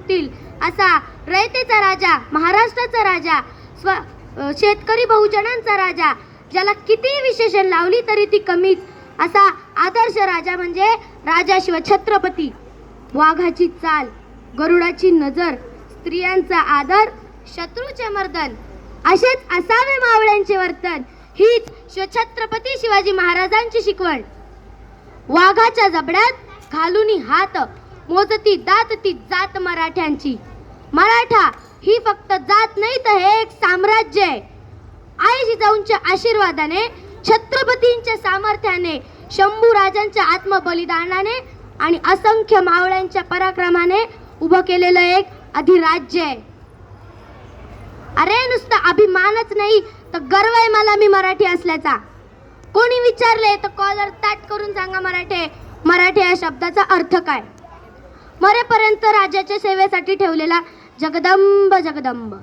होतील असा रयतेचा राजा, महाराष्ट्राचा राजा, शेतकरी बहुजनांचा राजा, ज्याला किती विशेषण लावली तरी ती कमीच, असा आदर्श राजा म्हणजे राजा शिवछत्रपती. वाघाची चाल, गरुडाची नजर, स्त्रियांचा आदर, शत्रूचे मर्दन, असेच असावे मावळ्यांचे वर्तन, हीच शिवछत्रपती शिवाजी महाराजांची शिकवण. वाघाच्या जबड्यात घालूनी हात, मोजती दात ती जात मराठ्यांची. मराठा ही फक्त जात नाही तर हे एक साम्राज्य आहे. आई जिजाऊंच्या आशीर्वादाने, छत्रपतींच्या सामर्थ्याने, शंभू राजांच्या आत्मबलिदानाने आणि असंख्य मावळ्यांच्या पराक्रमाने उभं केलेलं एक अधिराज्य आहे. अरे नुसता अभिमानच नाही तर गर्व आहे मला मी मराठी असल्याचा. कोणी विचारले तर कॉलर ताट करून सांगा मराठी या शब्दाचा अर्थ काय. मरेपर्यंत राजाच्या सेवेसाठी ठेवलेला जगदंब जगदंब.